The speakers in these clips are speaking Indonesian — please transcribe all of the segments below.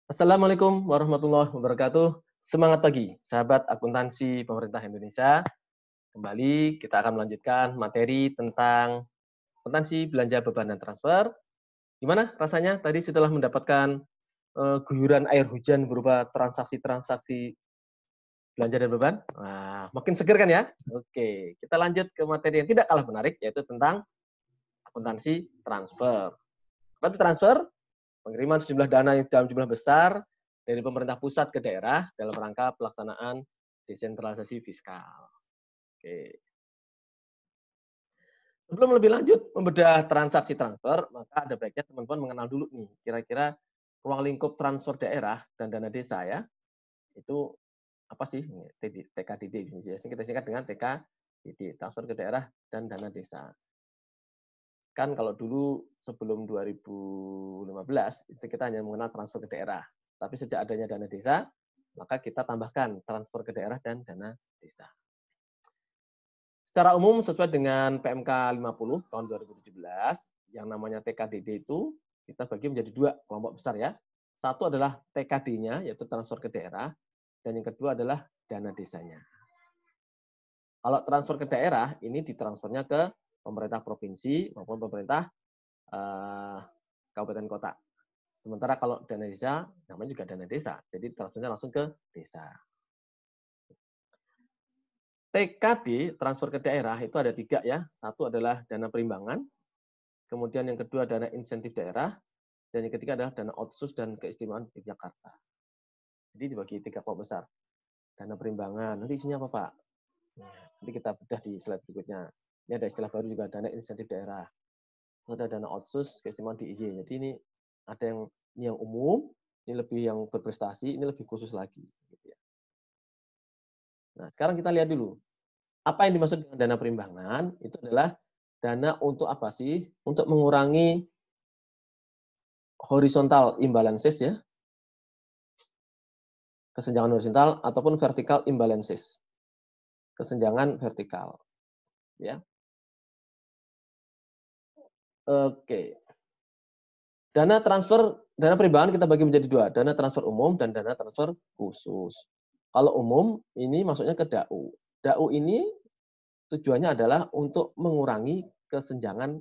Assalamualaikum warahmatullahi wabarakatuh. Semangat pagi, sahabat akuntansi pemerintah Indonesia. Kembali kita akan melanjutkan materi tentang akuntansi belanja beban dan transfer. Gimana rasanya tadi setelah mendapatkan guyuran air hujan berupa transaksi-transaksi belanja dan beban? Wah, makin seger kan ya? Oke, kita lanjut ke materi yang tidak kalah menarik, yaitu tentang akuntansi transfer. Apa itu transfer? Pengiriman sejumlah dana yang dalam jumlah besar dari pemerintah pusat ke daerah dalam rangka pelaksanaan desentralisasi fiskal. Oke. Sebelum lebih lanjut membedah transaksi transfer, maka ada baiknya teman-teman mengenal dulu nih, kira-kira ruang lingkup transfer daerah dan dana desa ya, itu apa sih? TKDD, biasanya kita singkat dengan TKDD, transfer ke daerah dan dana desa. Kan kalau dulu sebelum 2015 itu kita hanya mengenal transfer ke daerah. Tapi sejak adanya dana desa, maka kita tambahkan transfer ke daerah dan dana desa. Secara umum sesuai dengan PMK 50 tahun 2017, yang namanya TKDD itu kita bagi menjadi dua kelompok besar ya. Satu adalah TKD-nya, yaitu transfer ke daerah, dan yang kedua adalah dana desanya. Kalau transfer ke daerah, ini ditransfernya ke pemerintah provinsi maupun pemerintah kabupaten kota. Sementara kalau dana desa, namanya juga dana desa, jadi transfernya langsung ke desa. TKD, transfer ke daerah, itu ada 3 ya. Satu adalah dana perimbangan, kemudian yang kedua dana insentif daerah, dan yang ketiga adalah dana otsus dan keistimewaan Yogyakarta. Jadi dibagi 3 kelompok besar. Dana perimbangan, nanti isinya apa Pak? Nanti kita bedah di slide berikutnya. Ini ada istilah baru juga, dana insentif daerah. Terus ada dana otsus, keistimewaan DIY. Jadi ini ada yang umum, ini lebih yang berprestasi, ini lebih khusus lagi. Gitu ya. Nah, sekarang kita lihat dulu. Apa yang dimaksud dengan dana perimbangan? Itu adalah dana untuk apa sih? Untuk mengurangi horizontal imbalances ya, kesenjangan horizontal ataupun vertical imbalances, kesenjangan vertikal. Ya. Oke. Dana perimbangan kita bagi menjadi 2, dana transfer umum dan dana transfer khusus. Kalau umum, ini maksudnya ke DAU. DAU ini tujuannya adalah untuk mengurangi kesenjangan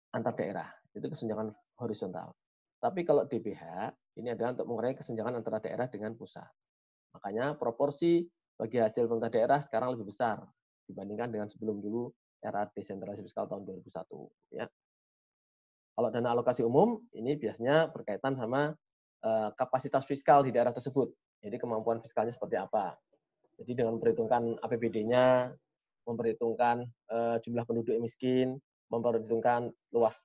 antar daerah, itu kesenjangan horizontal. Tapi kalau DBH, ini adalah untuk mengurangi kesenjangan antara daerah dengan pusat. Makanya proporsi bagi hasil pemerintah daerah sekarang lebih besar dibandingkan dengan sebelum dulu era desentralisasi fiskal tahun 2001. Ya. Kalau dana alokasi umum, ini biasanya berkaitan sama kapasitas fiskal di daerah tersebut. Jadi kemampuan fiskalnya seperti apa. Jadi dengan memperhitungkan APBD-nya, memperhitungkan jumlah penduduk yang miskin, memperhitungkan luas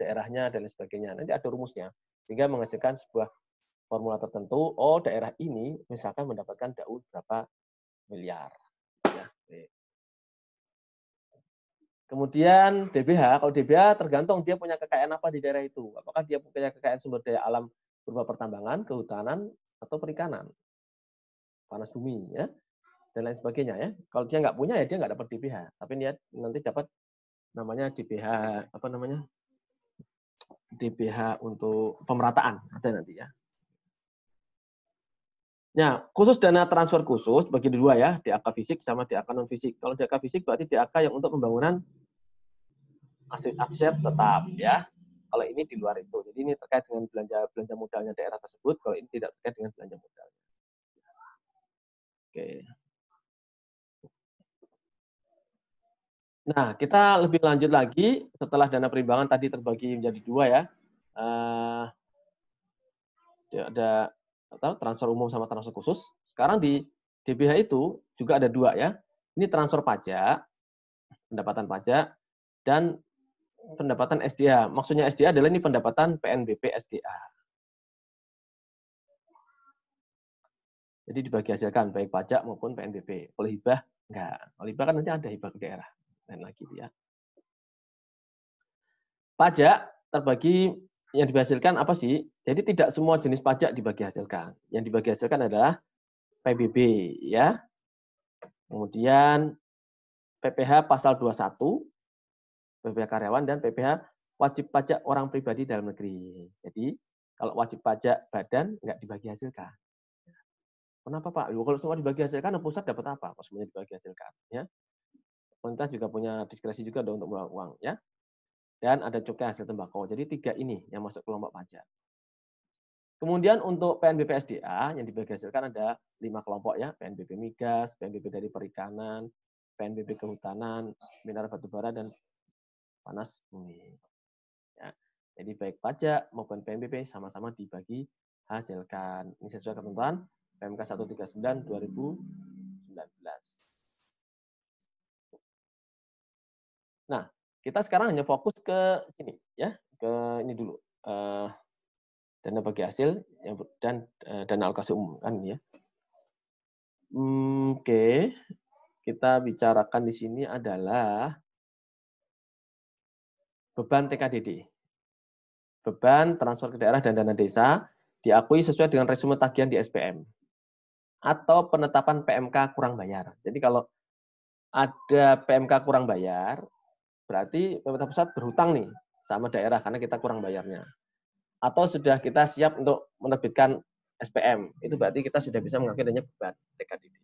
daerahnya dan lain sebagainya. Nanti ada rumusnya sehingga menghasilkan sebuah formula tertentu. Oh, daerah ini misalkan mendapatkan DAU berapa miliar. Ya. Kemudian DBH, kalau DBH tergantung dia punya kekayaan apa di daerah itu. Apakah dia punya kekayaan sumber daya alam berupa pertambangan, kehutanan, atau perikanan, panas bumi, ya, dan lain sebagainya ya. Kalau dia nggak punya ya dia nggak dapat DBH, tapi dia nanti dapat namanya DBH apa namanya DBH untuk pemerataan ada nanti ya. Nah, khusus dana transfer khusus bagi dua ya, DAK fisik sama DAK non fisik. Kalau DAK fisik berarti DAK yang untuk pembangunan aset tetap ya. Kalau ini di luar itu. Jadi ini terkait dengan belanja modalnya daerah tersebut. Kalau ini tidak terkait dengan belanja modal. Oke. Nah, kita lebih lanjut lagi setelah dana perimbangan tadi terbagi menjadi dua ya. Ada transfer umum sama transfer khusus. Sekarang di DBH itu juga ada dua ya. Ini transfer pajak, pendapatan pajak, dan pendapatan SDA. Maksudnya SDA adalah ini pendapatan PNBP SDA. Jadi dibagi hasilkan baik pajak maupun PNBP. Kalau hibah enggak. Kalau hibah kan nanti ada hibah ke daerah dan lagi ya. Pajak terbagi yang dihasilkan apa sih? Jadi tidak semua jenis pajak dibagi hasilkan. Yang dibagi hasilkan adalah PBB ya. Kemudian PPh pasal 21, PPh karyawan dan PPh wajib pajak orang pribadi dalam negeri. Jadi Kalau wajib pajak badan nggak dibagi hasilkan. Kenapa Pak? Kalau semua dibagi hasilkan, pusat dapat apa? Kalau semuanya dibagi hasilkan, ya. Pemerintah juga punya diskresi juga dong untuk mengelola uang, ya. Dan ada cukai hasil tembakau. Jadi 3 ini yang masuk kelompok pajak. Kemudian untuk PNBP SDA yang dibagi hasilkan ada 5 kelompok ya, PNBP migas, PNBP dari perikanan, PNBP kehutanan, mineral batubara dan panas bumi. Ya. Jadi baik pajak maupun PNBP sama-sama dibagi hasilkan. Ini sesuai ketentuan PMK 139 2019. Nah, kita sekarang hanya fokus ke sini ya, ke ini dulu. Dana bagi hasil dan dana alokasi umum kan ya. Oke. Kita bicarakan di sini adalah beban TKDD. Beban transfer ke daerah dan dana desa diakui sesuai dengan resume tagihan di SPM atau penetapan PMK kurang bayar. Jadi kalau ada PMK kurang bayar, berarti pemerintah pusat berhutang nih sama daerah karena kita kurang bayarnya. Atau sudah kita siap untuk menerbitkan SPM, itu berarti kita sudah bisa mengakui adanya beban TKDD.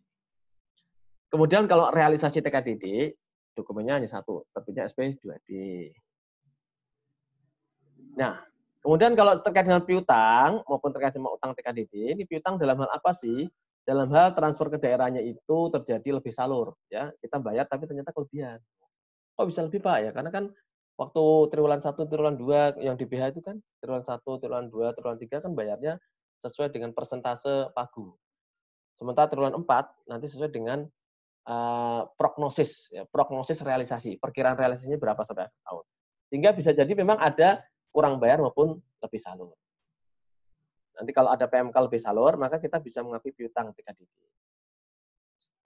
Kemudian kalau realisasi TKDD, dokumennya hanya satu, terbitnya SP 2D. Nah, kemudian kalau terkait dengan piutang maupun terkait dengan utang TKDD, ini piutang dalam hal apa sih? Dalam hal transfer ke daerahnya itu terjadi lebih salur, ya. Kita bayar tapi ternyata kelebihan. Kok bisa lebih Pak? Ya karena kan waktu triwulan 1, triwulan 2 yang DBH itu kan triwulan 1, triwulan 2, triwulan 3 kan bayarnya sesuai dengan persentase pagu. Sementara triwulan 4 nanti sesuai dengan prognosis, ya, prognosis realisasi, perkiraan realisasinya berapa sampai akhir tahun. Sehingga bisa jadi memang ada kurang bayar maupun lebih salur. Nanti kalau ada PMK lebih salur, maka kita bisa mengakui piutang TKDD.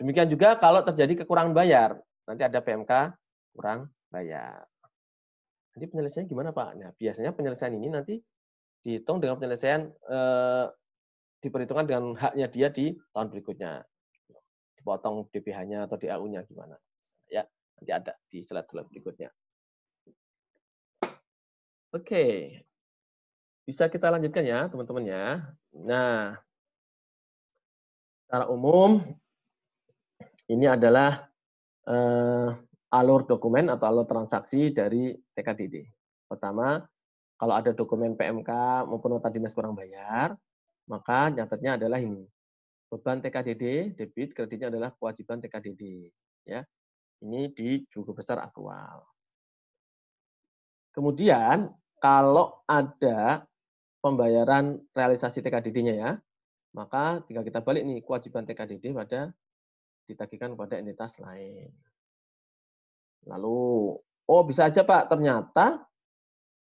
Demikian juga kalau terjadi kekurangan bayar, nanti ada PMK kurang bayar. Nanti penyelesaiannya gimana Pak? Nah, biasanya penyelesaian ini nanti dihitung dengan penyelesaian diperhitungkan dengan haknya dia di tahun berikutnya. Dipotong DPH-nya atau DAU-nya gimana. Ya, nanti ada di slide-slide berikutnya. Oke. Bisa kita lanjutkan ya, teman-teman ya. Nah, secara umum ini adalah alur dokumen atau alur transaksi dari TKDD. Pertama, kalau ada dokumen PMK maupun nota dinas kurang bayar, maka nyatetnya adalah ini. Beban TKDD, debit, kreditnya adalah kewajiban TKDD. Ya, ini di buku besar aktual. Kemudian, kalau ada pembayaran realisasi TKDD-nya ya, maka tinggal kita balik nih kewajiban TKDD pada ditagihkan kepada entitas lain. Lalu, oh bisa aja Pak, ternyata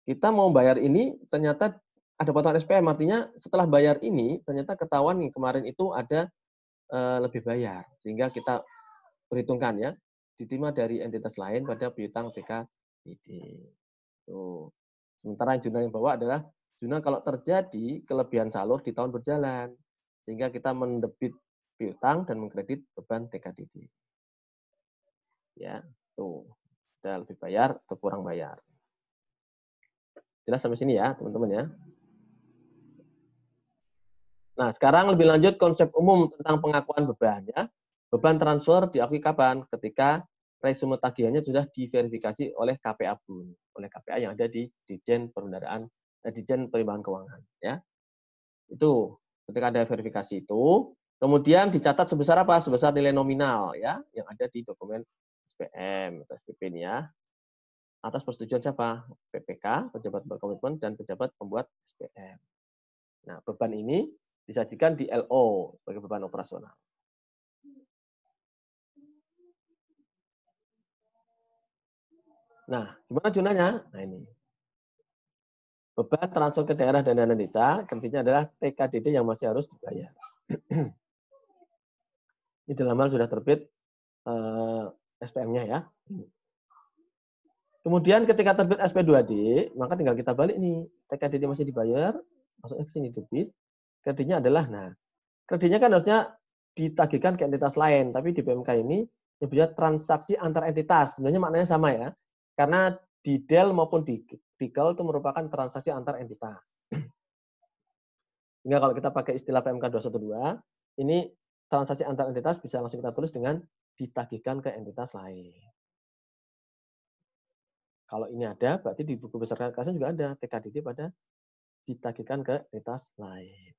kita mau bayar ini, ternyata ada potongan SPM, artinya setelah bayar ini, ternyata ketahuan nih, kemarin itu ada lebih bayar. Sehingga kita perhitungkan ya, diterima dari entitas lain pada piutang TKDD. Tuh. Sementara yang jurnal yang bawa adalah jurnal kalau terjadi kelebihan salur di tahun berjalan. Sehingga kita mendebit piutang dan mengkredit beban TKDD. Ya, tuh. Sudah lebih bayar atau kurang bayar. Jelas sampai sini ya, teman-teman ya. Nah, sekarang lebih lanjut konsep umum tentang pengakuan beban ya. Beban transfer diakui kapan? Ketika resume tagihannya sudah diverifikasi oleh KPA BUN, oleh KPA yang ada di Ditjen Perbendaharaan, Ditjen Perimbangan Keuangan ya. Itu ketika ada verifikasi itu, kemudian dicatat sebesar apa? Sebesar nilai nominal ya yang ada di dokumen SPM atau SPP ini ya. Atas persetujuan siapa? PPK, pejabat berkomitmen, dan pejabat pembuat SPM. Nah, beban ini disajikan di LO sebagai beban operasional. Nah, gimana jurnalnya? Nah, ini. Beban transfer ke daerah dan dana desa, kreditnya adalah TKDD yang masih harus dibayar. Ini dalam hal sudah terbit SPM-nya ya. Kemudian ketika terbit SP2D, maka tinggal kita balik nih. TKDD masih dibayar, masuknya ke sini debit. Kreditnya adalah, nah, kreditnya kan harusnya ditagihkan ke entitas lain, tapi di PMK ini nyebutnya transaksi antar entitas. Sebenarnya maknanya sama ya, karena di DEL maupun di DIGEL itu merupakan transaksi antar entitas. Sehingga kalau kita pakai istilah PMK 212, ini transaksi antar entitas bisa langsung kita tulis dengan ditagihkan ke entitas lain. Kalau ini ada, berarti di buku besar kas juga ada TKDD pada ditagihkan ke entitas lain.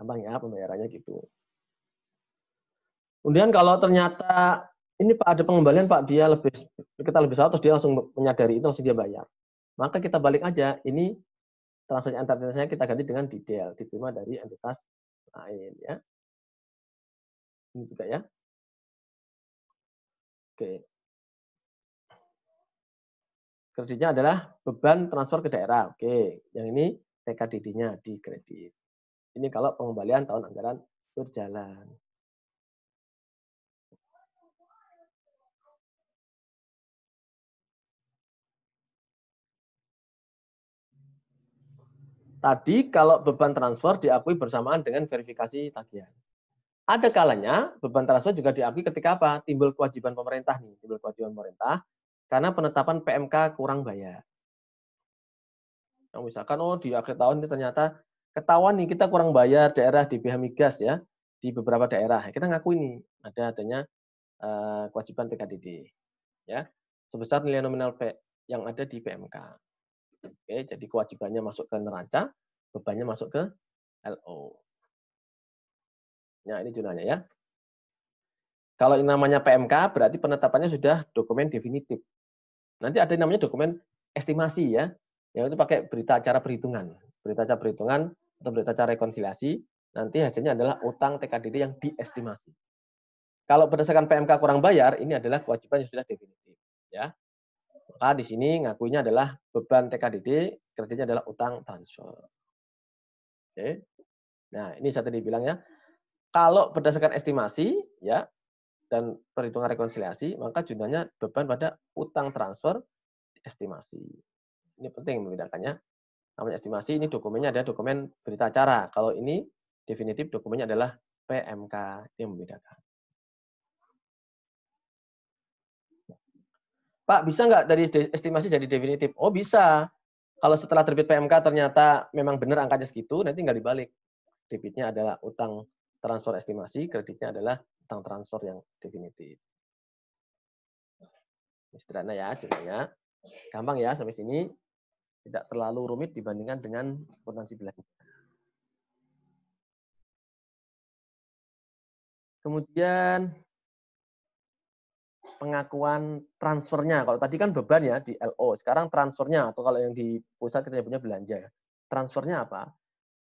Gampang ya pembayarannya gitu. Kemudian kalau ternyata ini Pak ada pengembalian Pak, kita lebih salah terus dia langsung menyadari itu langsung dia bayar. Maka kita balik aja, ini transaksi antar entitasnya kita ganti dengan detail, diterima dari entitas lain ya. Ini juga ya. Oke. Kreditnya adalah beban transfer ke daerah. Oke, yang ini TKDD-nya di kredit. Ini kalau pengembalian tahun anggaran berjalan. Tadi kalau beban transfer diakui bersamaan dengan verifikasi tagihan. Ada kalanya beban transfer juga diakui ketika apa? Timbul kewajiban pemerintah nih, timbul kewajiban pemerintah karena penetapan PMK kurang bayar. Yang misalkan di akhir tahun ini ternyata ketahuan nih kita kurang bayar daerah di BH Migas ya, di beberapa daerah. Kita ngakui nih adanya kewajiban TKDD ya, sebesar nilai nominal yang ada di PMK. Oke, jadi kewajibannya masuk ke neraca, bebannya masuk ke LO. Nah, ini jurnalnya ya. Kalau yang namanya PMK berarti penetapannya sudah dokumen definitif. Nanti ada yang namanya dokumen estimasi ya, yang itu pakai berita acara perhitungan. Berita acara perhitungan atau berita acara rekonsiliasi, nanti hasilnya adalah utang TKDD yang diestimasi. Kalau berdasarkan PMK kurang bayar, ini adalah kewajiban yang sudah definitif. Ya. Maka di sini ngakuinya adalah beban TKDD, kreditnya adalah utang transfer. Oke. Nah, ini saya tadi bilang ya, kalau berdasarkan estimasi ya dan perhitungan rekonsiliasi, maka jurnalnya beban pada utang transfer estimasi. Ini penting membedakannya. Namanya estimasi, ini dokumennya ada dokumen berita acara. Kalau ini definitif dokumennya adalah PMK, yang membedakan. Pak, bisa nggak dari estimasi jadi definitif? Oh, bisa. Kalau setelah terbit PMK ternyata memang benar angkanya segitu, nanti nggak dibalik. Debitnya adalah utang transfer estimasi, kreditnya adalah utang transfer yang definitif. Ini sederhana ya, jurnalnya. Gampang ya sampai sini. Tidak terlalu rumit dibandingkan dengan akuntansi belanja. Kemudian pengakuan transfernya. Kalau tadi kan beban ya di LO, sekarang transfernya atau kalau yang di pusat kita punya belanja ya. Transfernya apa?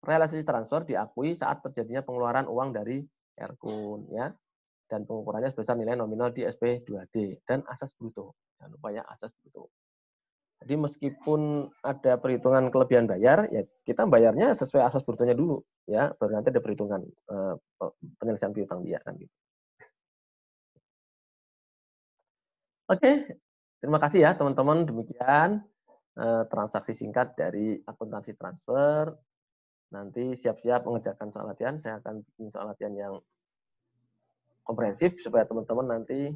Realisasi transfer diakui saat terjadinya pengeluaran uang dari Erkun ya. Dan pengukurannya sebesar nilai nominal di SP2D dan asas bruto. Jangan lupa ya asas bruto. Jadi meskipun ada perhitungan kelebihan bayar, ya kita bayarnya sesuai asas brutonya dulu, ya. Baru nanti ada perhitungan penyelesaian piutang dia kan gitu. Oke, terima kasih ya teman-teman. Demikian transaksi singkat dari akuntansi transfer. Nanti siap-siap mengerjakan soal latihan. Saya akan bikin soal latihan yang komprehensif supaya teman-teman nanti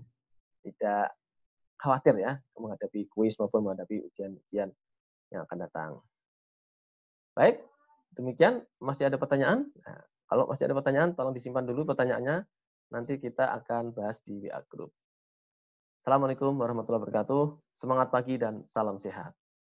tidak khawatir ya menghadapi kuis maupun menghadapi ujian-ujian yang akan datang. Baik, demikian. Masih ada pertanyaan? Nah, kalau masih ada pertanyaan, tolong disimpan dulu pertanyaannya. Nanti kita akan bahas di WA Group. Assalamualaikum warahmatullahi wabarakatuh. Semangat pagi dan salam sehat.